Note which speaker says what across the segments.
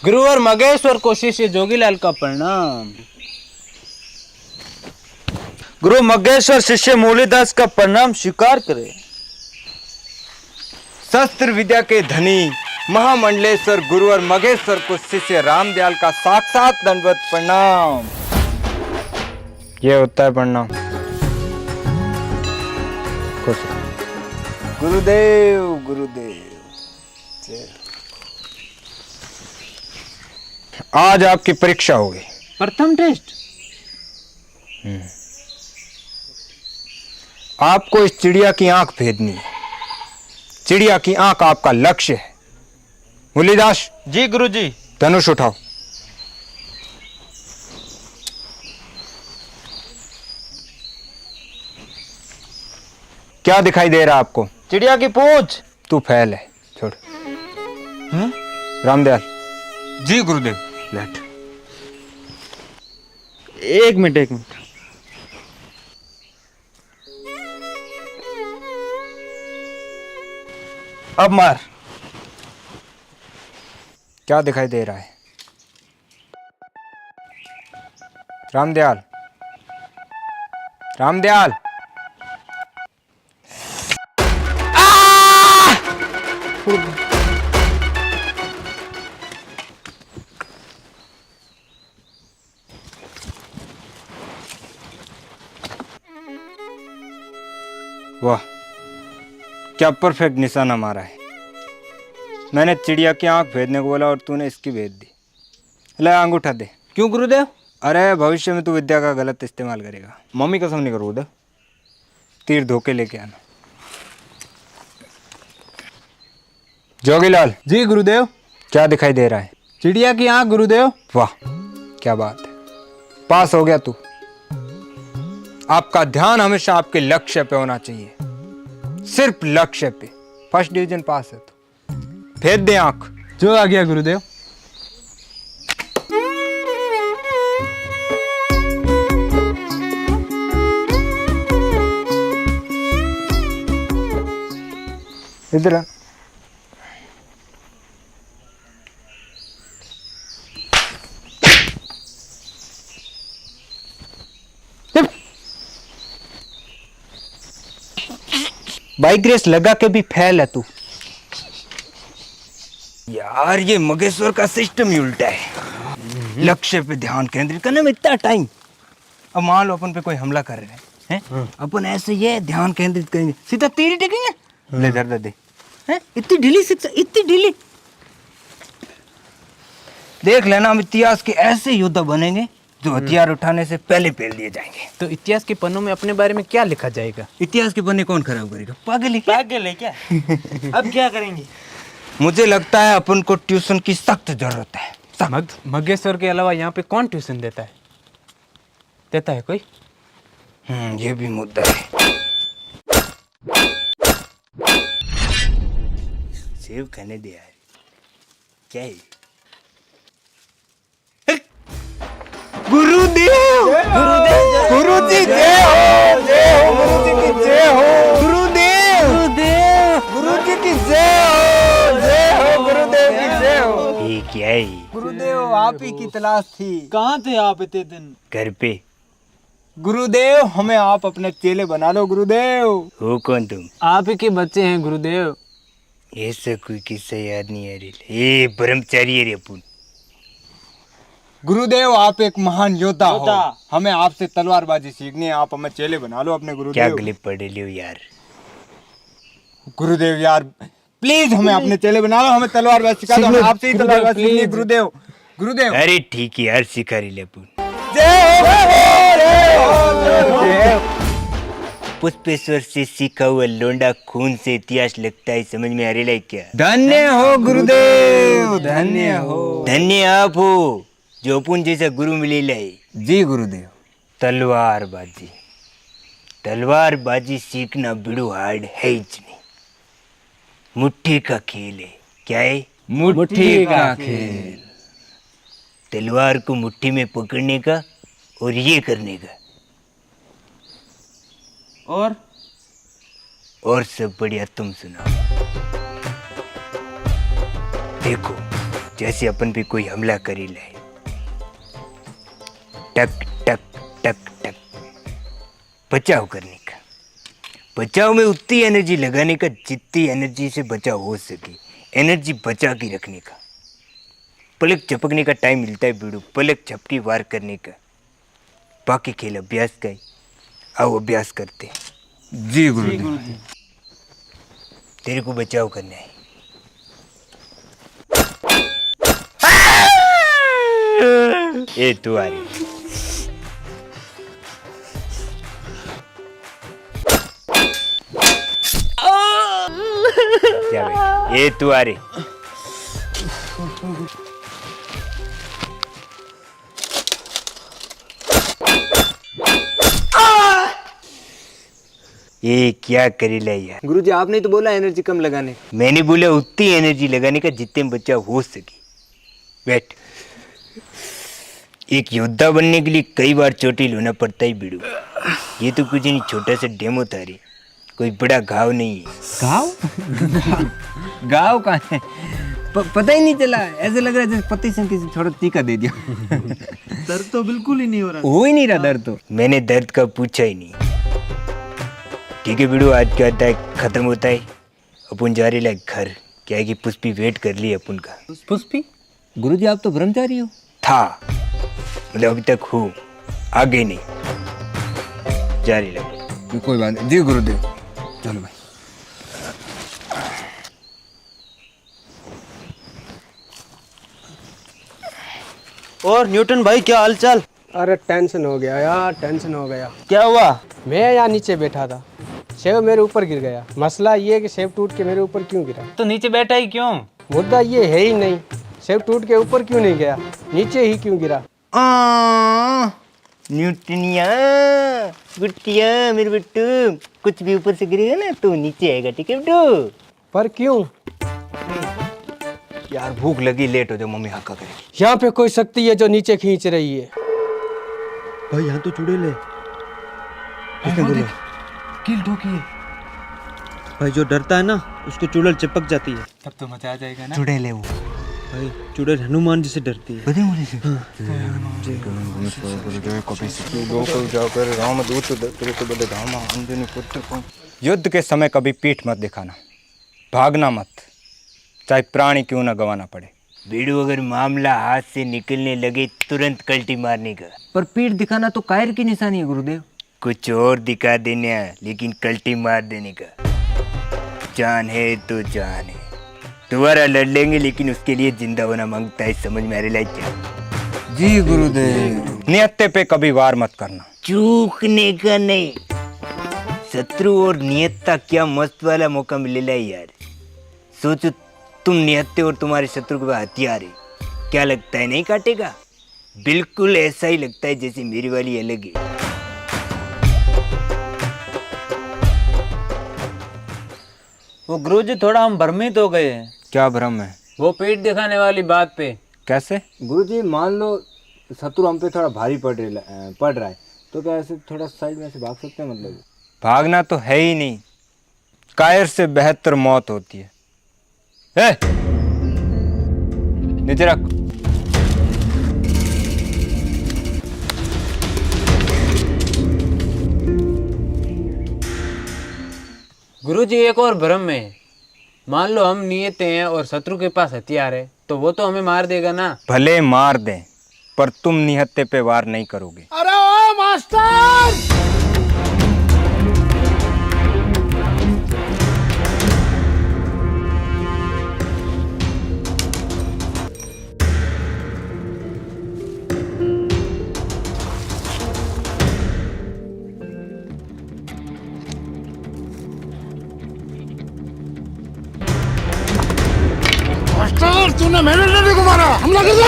Speaker 1: गुरुवर मगेश्वर को शिष्य जोगीलाल का प्रणाम।
Speaker 2: गुरु मगेश्वर शिष्य मूलीदास का प्रणाम स्वीकार करे। शस्त्र विद्या के धनी महामंडलेश्वर गुरुवर मगेश्वर को शिष्य रामदयाल का साक्षात दंडवत प्रणाम। ये होता है प्रणाम। खुश गुरुदेव गुरुदेव। आज आपकी परीक्षा होगी।
Speaker 1: प्रथम टेस्ट।
Speaker 2: आपको इस चिड़िया की आंख भेदनी है। चिड़िया की आंख आपका लक्ष्य है। मुरलीदास
Speaker 3: जी गुरुजी।
Speaker 2: धनुष उठाओ। क्या दिखाई दे रहा है आपको?
Speaker 3: चिड़िया की पूंछ।
Speaker 2: तू फैल है, छोड़। रामदयाल।
Speaker 3: जी गुरुदेव।
Speaker 2: बैठ।
Speaker 3: एक मिनट।
Speaker 2: अब मार। क्या दिखाई दे रहा है? रामदयाल। रामदयाल। वाह, क्या परफेक्ट निशाना मारा है। मैंने चिड़िया की आंख भेदने को बोला और तूने इसकी भेद दी। ले अंगूठा दे।
Speaker 1: क्यों गुरुदेव?
Speaker 2: अरे भविष्य में तू विद्या का गलत इस्तेमाल करेगा। मम्मी कसम नहीं करो उधर। तीर धोके लेके आना। जोगीलाल।
Speaker 1: जी गुरुदेव।
Speaker 2: क्या दिखाई दे रहा है?
Speaker 1: चिड़िया की आंख गुरुदेव।
Speaker 2: वाह, क्या बात है। पास हो गया तू। आपका ध्यान हमेशा आपके लक्ष्य पे होना चाहिए, सिर्फ लक्ष्य पे। फर्स्ट डिवीजन पास है तू। भेद दे आंख।
Speaker 1: जो आ गया गुरुदेव।
Speaker 2: इधर आ। बाइक रेस लगा के भी फैल है तू। यार ये मगेश्वर का सिस्टम ही उल्टा है। लक्ष्य पे ध्यान केंद्रित करने में इतना टाइम। अब मान लो अपन पे कोई हमला कर रहे हैं, अपन ऐसे ये ध्यान केंद्रित करेंगे, सीधा तीर ही टेकेंगे। ले धर दे। हैं? इतनी ढीली शिक्षा, इतनी ढीली। देख लेना, हम इतिहास के ऐसे योद्धा बनेंगे जो हथियार उठाने से पहले पेल दिए जाएंगे।
Speaker 1: तो इतिहास के पन्नों में अपने बारे में क्या लिखा जाएगा?
Speaker 2: इतिहास के पन्ने कौन खराब करेगा? पागल है क्या?
Speaker 3: अब क्या करेंगे?
Speaker 2: मुझे लगता है अपन को ट्यूशन की सख्त जरूरत है।
Speaker 1: मगेश्वर के अलावा यहाँ पे कौन ट्यूशन देता है? देता है कोई?
Speaker 2: ये भी मुद्दा है। सेव खाने दे यार। क्या है? गुरुदेव। गुरुजी जय हो। गुरुजी की जय हो। गुरुजी की जय हो। गुरुदेव की जय हो। ये क्या है?
Speaker 1: गुरुदेव आप ही की तलाश थी।
Speaker 3: कहाँ थे आप इतने दिन?
Speaker 2: घर पे।
Speaker 1: गुरुदेव हमें आप अपने चेले बना लो गुरुदेव।
Speaker 2: हो कौन तुम?
Speaker 1: आप ही के बच्चे हैं गुरुदेव।
Speaker 2: ऐसा कोई किस्सा याद नहीं आ रही। ये ब्रह्मचारी है रे अपन।
Speaker 1: गुरुदेव आप एक महान योद्धा हो। हमें आपसे तलवारबाजी सीखनी है। आप हमें चेले बना लो अपने गुरुदेव।
Speaker 2: क्या गले पड़े लियो यार।
Speaker 1: गुरुदेव यार प्लीज हमें अपने चेले बना लो। हमें तलवारबाजी सिखा दो। हमें आपसे ही तलवारबाजी सीखनी है गुरुदेव। गुरुदेव।
Speaker 2: अरे ठीक है यार, सिखा रही ले अपन। पुष्पेश्वर से सीखा हुआ लोंडा खून से इतिहास लगता है। समझ में आ रही है क्या?
Speaker 1: धन्य हो गुरुदेव, धन्य हो।
Speaker 2: धन्य आप हो जो अपन जैसा गुरु मिले लाई।
Speaker 1: जी गुरुदेव।
Speaker 2: तलवारबाजी सीखना बिड़ू हार्ड है ही नहीं। मुट्ठी का खेल है। क्या है?
Speaker 1: मुट्ठी का खेल।
Speaker 2: तलवार को मुट्ठी में पकड़ने का और ये करने का। और सब बढ़िया तुम सुनाओ। देखो जैसे अपन पे कोई हमला करी ले। टक टक टक टक। बचाव करने का। बचाव में उतनी एनर्जी लगाने का जितनी एनर्जी से बचाव हो सके। एनर्जी बचा के रखने का। पलक झपकने का टाइम मिलता है बीड़ू, पलक झपकी वार करने का। बाकी खेल अभ्यास का ही। आओ अभ्यास करते हैं।
Speaker 3: जी गुरुदेव।
Speaker 2: तेरे को बचाव करना है। ए तू आ रही। क्या भाई? ए तू आ रही। ये क्या करेला यार?
Speaker 3: गुरुजी आपने तो बोला एनर्जी कम लगाने।
Speaker 2: मैंने बोला उतनी एनर्जी लगाने का जितने में बचाव हो सके। बैठ। एक योद्धा बनने के लिए कई बार चोटिल होना पड़ता है बिड़ू। ये तो कुछ नहीं, छोटा सा डेमो था रे, कोई बड़ा घाव नहीं है।
Speaker 3: गाँव गाँव कहाँ है? पता ही नहीं चला, ऐसे लग रहा है जैसे पति से किसी छोटा टीका दे दिया।
Speaker 4: दर्द तो बिल्कुल ही नहीं हो रहा।
Speaker 3: हो ही नहीं रहा दर्द तो।
Speaker 2: मैंने दर्द का पूछा ही नहीं। ठीक है बिड़ू, आज क्या होता है खत्म होता है, अपन जा रहे घर। क्या है कि पुष्पी वेट कर ली अपन का।
Speaker 3: पुष्पी? गुरुजी आप तो ब्रह्मचारी हो।
Speaker 2: था मतलब अभी तक हूँ, आगे नहीं, जारी लगे।
Speaker 3: कोई बात नहीं। जी गुरुदेव। चलो भाई।
Speaker 4: और न्यूटन भाई क्या हालचाल?
Speaker 5: अरे टेंशन हो गया यार, टेंशन हो गया।
Speaker 4: क्या हुआ?
Speaker 5: मैं यहाँ नीचे बैठा था, सेब मेरे ऊपर गिर गया। मसला ये है कि सेब टूट के मेरे ऊपर क्यों गिरा?
Speaker 4: तो नीचे बैठा ही क्यों?
Speaker 5: मुद्दा ये है ही नहीं, सेब टूट के ऊपर क्यों नहीं गया, नीचे ही क्यों गिरा?
Speaker 2: न्यूटनिया गुट्टिया मेरे बिट्टू, कुछ भी ऊपर से गिरेगा ना तो नीचे आएगा, ठीक है बिट्टू?
Speaker 5: पर क्यों?
Speaker 2: यार भूख लगी, लेट हो जाओ, मम्मी हक्का करेगी।
Speaker 5: यहाँ पे कोई शक्ति है जो नीचे खींच रही है।
Speaker 4: भाई यहाँ तो चुड़ैल है।
Speaker 3: किल ठोकी है।
Speaker 4: भाई जो डरता है ना उसको चुड़ैल चिपक जाती है।
Speaker 3: तब तो मजा आ जाएगा ना।
Speaker 2: चुड़ैल है वो।
Speaker 4: भाई चुड़ैल हनुमान जी से डरती है।
Speaker 2: बदे मुझे से युद्ध के समय कभी पीठ मत दिखाना, भागना मत, चाहे प्राणी क्यों ना गंवाना पड़े। बीड़ू अगर मामला हाथ से निकलने लगे तुरंत कल्टी मारने का।
Speaker 3: पर पीठ दिखाना तो कायर की निशानी है गुरुदेव।
Speaker 2: कुछ और दिखा देना लेकिन कल्टी मार देने का। जान है तो जान है, दोबारा लड़ लेंगे लेकिन उसके लिए जिंदा होना मांगता है, समझ में आ रहा है क्या?
Speaker 3: जी गुरुदेव।
Speaker 2: नियत्ते पे कभी वार मत करना, चूकने का नहीं। शत्रु और नियत्ता क्या मस्त वाला मौका मिलेला है यार। सोचो तुम निहत्ते और तुम्हारे शत्रु के पास हथियार है, क्या लगता है नहीं काटेगा? बिल्कुल ऐसा ही लगता है जैसे मेरी वाली अलग है।
Speaker 6: वो गुरुजी थोड़ा हम भ्रमित हो गए हैं।
Speaker 2: क्या भ्रम है?
Speaker 6: वो पीठ दिखाने वाली बात पे।
Speaker 2: कैसे?
Speaker 3: गुरुजी मान लो शत्रु हम पे थोड़ा भारी पड़ रहा है, तो क्या ऐसे थोड़ा साइड में से भाग सकते हैं? मतलब
Speaker 2: भागना तो है ही नहीं, कायर से बेहतर मौत होती है। नीचे रख।
Speaker 6: गुरुजी एक और भ्रम है। मान लो हम नियत हैं और शत्रु के पास हथियार है, तो वो तो हमें मार देगा ना।
Speaker 2: भले मार दें पर तुम निहत्ते पे वार नहीं करोगे।
Speaker 5: अरे ओ मास्टर!
Speaker 7: तूने मेरे लड़के को मारा, हमला कर दो।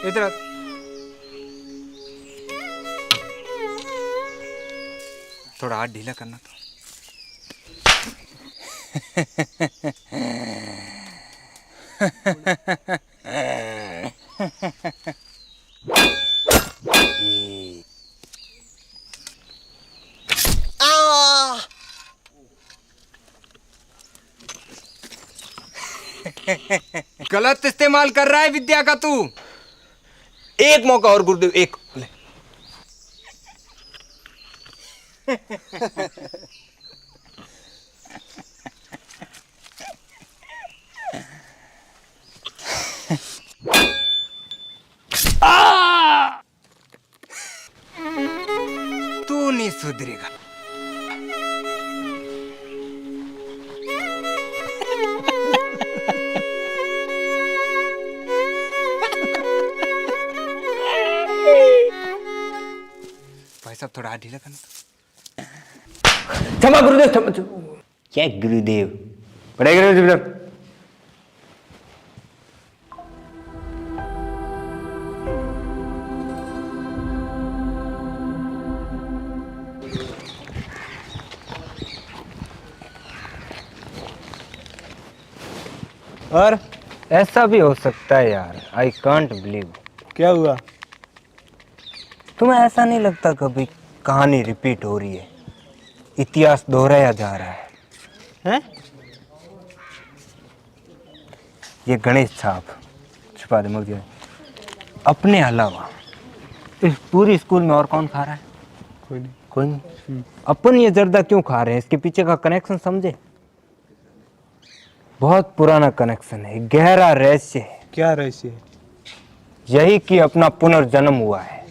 Speaker 2: इधर थोड़ा हाथ ढीला करना था। गलत इस्तेमाल कर रहा है विद्या का तू। एक मौका और गुरुदेव, एक। ले। तू नहीं सुधरेगा। भाई साहब थोड़ा ढीला करना। क्षमा गुरुदेव, क्षमा। क्या गुरुदेव? पढ़ाई गुरुदेव। और ऐसा भी हो सकता है यार, आई कांट बिलीव।
Speaker 5: क्या हुआ?
Speaker 2: तुम्हें ऐसा नहीं लगता कभी कहानी रिपीट हो रही है, इतिहास दोहराया जा रहा है?
Speaker 5: हैं?
Speaker 2: ये गणेश छाप छुपा दे मुझे। अपने अलावा इस पूरी स्कूल में और कौन खा रहा है?
Speaker 5: कोई नहीं।
Speaker 2: कोई नहीं। अपन ये जर्दा क्यों खा रहे हैं? इसके पीछे का कनेक्शन समझे? बहुत पुराना कनेक्शन है, गहरा रहस्य है।
Speaker 5: क्या रहस्य है?
Speaker 2: यही कि अपना पुनर्जन्म हुआ है।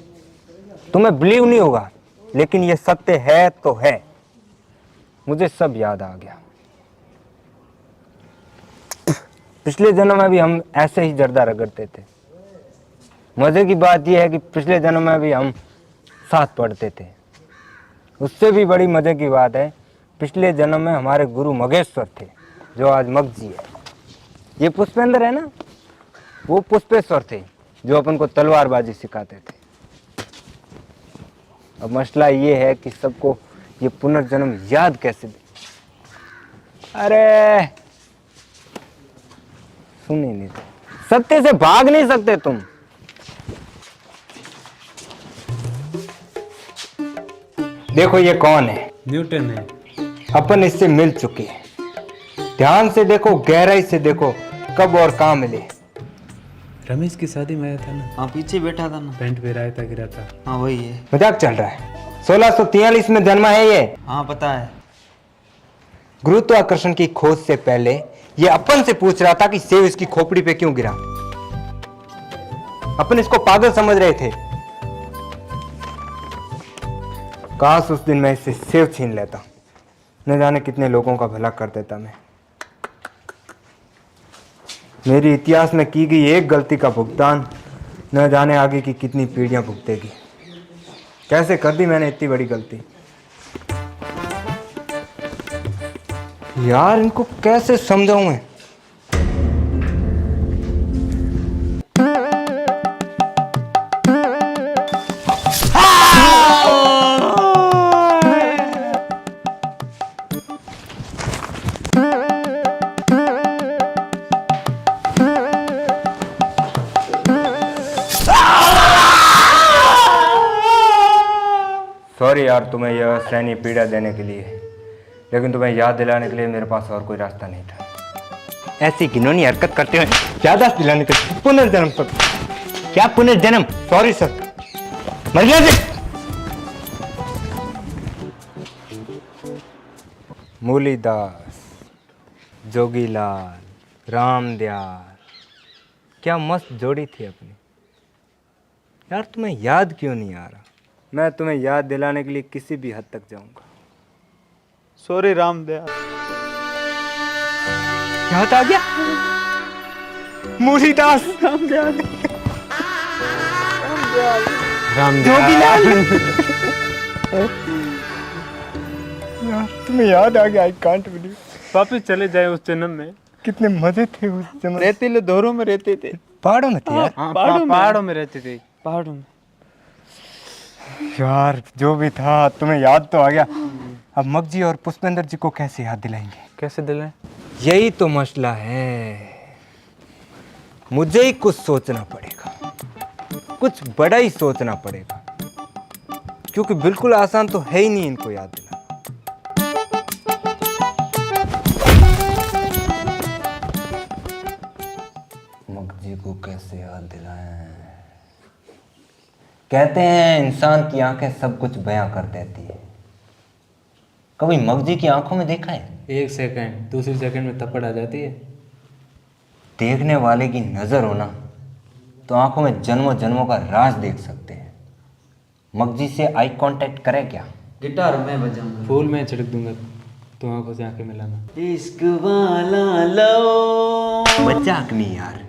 Speaker 2: तुम्हें बिलीव नहीं होगा, लेकिन ये सत्य है तो है। मुझे सब याद आ गया। पिछले जन्म में भी हम ऐसे ही जर्दा रगड़ते थे। मजे की बात यह है कि पिछले जन्म में भी हम साथ पढ़ते थे। उससे भी बड़ी मजे की बात है, पिछले जन्म में हमारे गुरु मगेश्वर थे, जो आज मगजी है। ये पुष्पेंद्र है ना, वो पुष्पेश्वर थे, जो अपन को तलवारबाजी सिखाते थे। अब मसला ये है कि सबको ये पुनर्जन्म याद कैसे दे। अरे सुन ही नहीं, सत्य से भाग नहीं सकते तुम। देखो ये कौन है?
Speaker 6: न्यूटन है।
Speaker 2: अपन इससे मिल चुके हैं। ध्यान से देखो, गहराई से देखो, कब और कहाँ मिले।
Speaker 6: रमेश की शादी में आया था ना,
Speaker 4: हाँ पीछे बैठा था ना।
Speaker 6: पेंट पे रायता गिरा था।
Speaker 4: हाँ वही है।
Speaker 2: मजाक चल रहा है? 1643 में जन्मा है ये।
Speaker 4: हाँ पता है।
Speaker 2: गुरुत्वाकर्षण की खोज से पहले ये अपन से पूछ रहा था कि सेब इसकी खोपड़ी पे क्यों गिरा। अपन इसको पागल समझ रहे थे। काश उस दिन मैं इससे सेब छीन लेता, न जाने कितने लोगों का भला कर देता मैं। मेरी इतिहास में की गई एक गलती का भुगतान न जाने आगे की कितनी पीढ़ियां भुगतेगी। कैसे कर दी मैंने इतनी बड़ी गलती? यार इनको कैसे समझाऊं मैं? सॉरी यार तुम्हें यह सैन्य पीड़ा देने के लिए, लेकिन तुम्हें याद दिलाने के लिए मेरे पास और कोई रास्ता नहीं था। ऐसी घिनौनी हरकत करते हुए याददाश्त दिलाने के लिए पुनर्जन्म तक। क्या पुनर्जन्म? सॉरी सर, मर गया जी। मूलीदास, जोगीलाल, रामदयाल, क्या मस्त जोड़ी थी अपनी। यार तुम्हें याद क्यों नहीं आ रहा? मैं तुम्हें याद दिलाने के लिए किसी भी हद तक जाऊंगा।
Speaker 5: सॉरी रामदयाल।
Speaker 2: याद आ गया? मूलीदास,
Speaker 5: रामदयाल।
Speaker 2: जोगीलाल। यार तुम्हें याद आ गया? I can't believe.
Speaker 5: वापिस चले जाए उस जन्म में।
Speaker 2: कितने मजे थे उस जन्म।
Speaker 5: रेतीले दौरों में रहते थे।
Speaker 2: पहाड़ों में थे यार।
Speaker 5: हाँ, पहाड़ों में रहते थे। पहाड़ों में।
Speaker 2: यार जो भी था, तुम्हें याद तो आ गया। अब मगजी और पुष्पेंद्र जी को कैसे याद दिलाएंगे?
Speaker 6: कैसे दिलाएं?
Speaker 2: यही तो मसला है, मुझे ही कुछ सोचना पड़ेगा, कुछ बड़ा ही सोचना पड़ेगा, क्योंकि बिल्कुल आसान तो है ही नहीं इनको याद दिलाना। मगजी को कैसे याद दिलाएं? कहते हैं इंसान की आंखें सब कुछ बयां कर देती है। कभी मगजी की आंखों में देखा है?
Speaker 6: 1 सेकंड, दूसरी सेकंड में थप्पड़ आ जाती है।
Speaker 2: देखने वाले की नजर हो ना तो आंखों में जन्मों जन्मों का राज देख सकते हैं। मगजी से आई कांटेक्ट करे क्या?
Speaker 4: गिटार मैं बजाऊंगा।
Speaker 6: फूल मैं छिड़क दूंगा, तो आंखों से आंखें मिलाना।
Speaker 4: इश्क वाला लो।
Speaker 2: मजाक नहीं यार,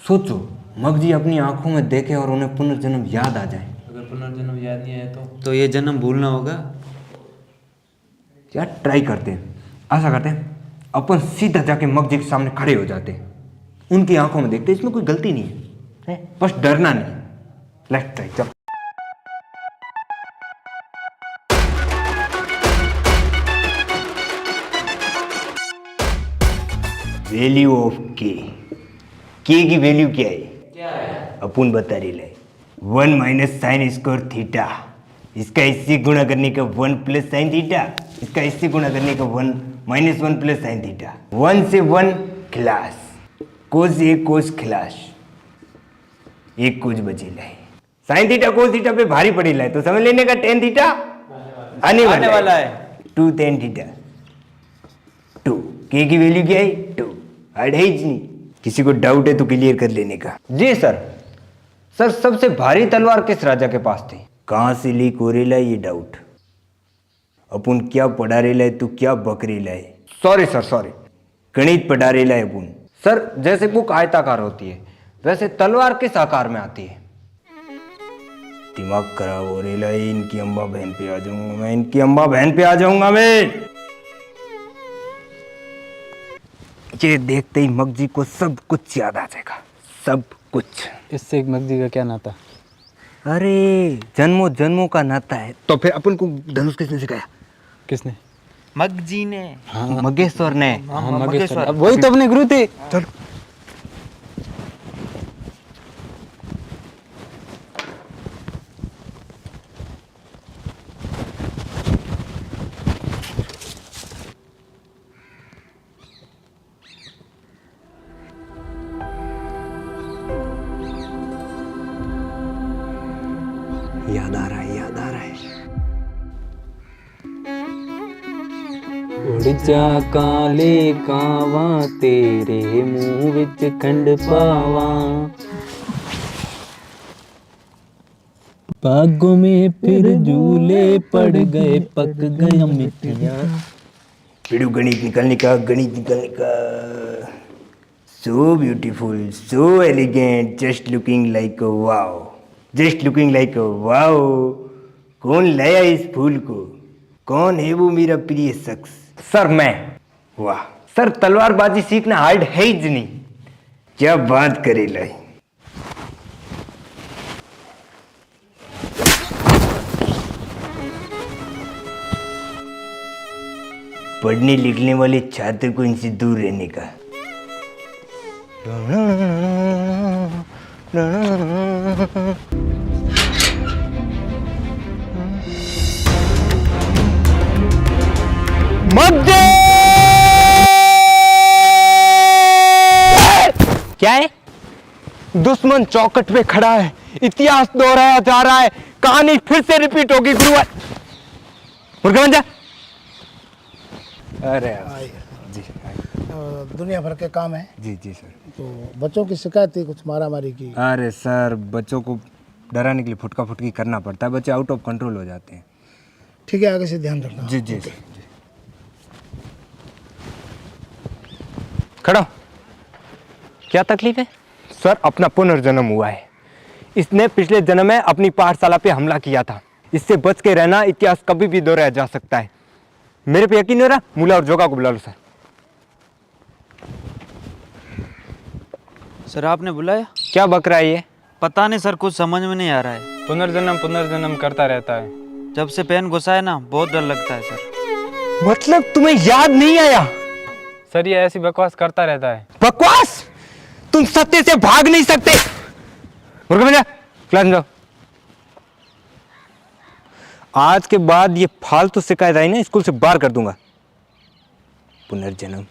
Speaker 2: सोचो मगजी अपनी आंखों में देखे और उन्हें पुनर्जन्म याद आ जाए।
Speaker 6: अगर पुनर्जन्म याद नहीं आया
Speaker 4: तो ये जन्म भूलना होगा।
Speaker 2: यार ट्राई करते हैं, ऐसा करते हैं अपन सीधा जाके मगजी के सामने खड़े हो जाते हैं, उनकी आंखों में देखते हैं, इसमें कोई गलती नहीं है, बस डरना नहीं। लेट्स ट्राई, चल। वैल्यू ऑफ के की वैल्यू क्या है? अपन बता रहे ले 1 माइनस साइन स्क्वायर थीटा, इसका इससे गुणा करने का 1 प्लस साइन थीटा, इसका इससे गुणा करने का 1 माइनस 1 प्लस साइन थीटा। 1 से 1 क्लास, कोस एक कोस क्लास, एक कुछ बचे लाए। साइन थीटा कोस थीटा पे भारी पड़ी लाए तो समझ लेने का टेन थीटा आने वाला है। 2 tan थीटा 2, के की वैल्यू क्या है? 2। हार्ड है ही नहीं, किसी को डाउट है तो क्लियर कर लेने का। जी सर। सर सबसे भारी तलवार किस राजा के पास थी? कहाँ से लीक हो रही ये डाउट, अपन क्या पढ़ा रहे लाए तो क्या बकरी लाए? सॉरी सर सॉरी, गणित पढ़ा रहे लाए अपन। सर जैसे बुक आयताकार होती है वैसे तलवार किस आकार में आती है? दिमाग खराब हो रही लाए, इनकी अम्बा बहन पे आ जाऊंगा मैं, इनकी अम्बा बहन पे आ जाऊंगा मैं। ये देखते ही मगजी को सब कुछ याद आ जाएगा, सब कुछ।
Speaker 6: इससे मगजी का क्या नाता?
Speaker 2: अरे जन्मों जन्मों का नाता है। तो फिर अपन को धनुष किसने सिखाया?
Speaker 6: किसने?
Speaker 4: मगजी ने।
Speaker 2: हाँ मगेश्वर ने।
Speaker 6: हाँ, मगेश्वर। अब वही तो अपने गुरु थे।
Speaker 2: चलो याद आ रहा है, याद आ रहा है।
Speaker 6: उड़ जा काले कावा तेरे मुंह विच खंड पावा, बागों में फिर झूले पड़ गए पक गया मिट्टियां।
Speaker 2: पिड़ू गणित निकलने का, गणित निकलने का। So beautiful, so elegant, just looking like wow, just looking like wow. कौन लाया इस फूल को? कौन है वो मेरा प्रिय शख्स? सर मैं। वाह सर, तलवारबाजी सीखना हार्ड है ही नहीं, क्या बात करे लाई। पढ़ने लिखने वाले छात्र को इनसे दूर रहने का। क्या है? दुश्मन चौखट पे खड़ा है, इतिहास दोहराया जा रहा है, कहानी फिर से रिपीट होगी। गुरुवार मुर्गा बन जा। अरे जी
Speaker 7: दुनिया भर के काम है।
Speaker 2: जी जी सर।
Speaker 7: तो बच्चों की शिकायत थी कुछ मारामारी की।
Speaker 2: अरे सर, बच्चों को डराने के लिए फुटका फुटकी करना पड़ता है, बच्चे आउट ऑफ कंट्रोल हो जाते हैं।
Speaker 7: ठीक है, आगे से ध्यान रखना।
Speaker 2: जी जी सर। खड़ा। क्या तकलीफ है? सर अपना पुनर्जन्म हुआ है, इसने पिछले जन्म में अपनी पाठशाला पे हमला किया था, इससे बच के रहना, इतिहास कभी भी दोहराया जा सकता है। मेरे पे यकीन हो रहा? मुला और जोगा को बुला लो सर।
Speaker 4: सर आपने बुलाया?
Speaker 2: क्या बक रहा है ये?
Speaker 4: पता नहीं सर, कुछ समझ में नहीं आ रहा है।
Speaker 6: पुनर्जन्म पुनर्जन्म करता रहता है।
Speaker 4: जब से पेन घुसा है ना, बहुत डर लगता है सर।
Speaker 2: मतलब तुम्हें याद नहीं आया?
Speaker 6: सर ये ऐसी बकवास करता रहता है।
Speaker 2: बकवास? तुम सत्य से भाग नहीं सकते। मुर्गा बजा, क्लास में जाओ। आज के बाद ये फालतू शिकायत आई ना, स्कूल से बाहर कर दूंगा। पुनर्जन्म।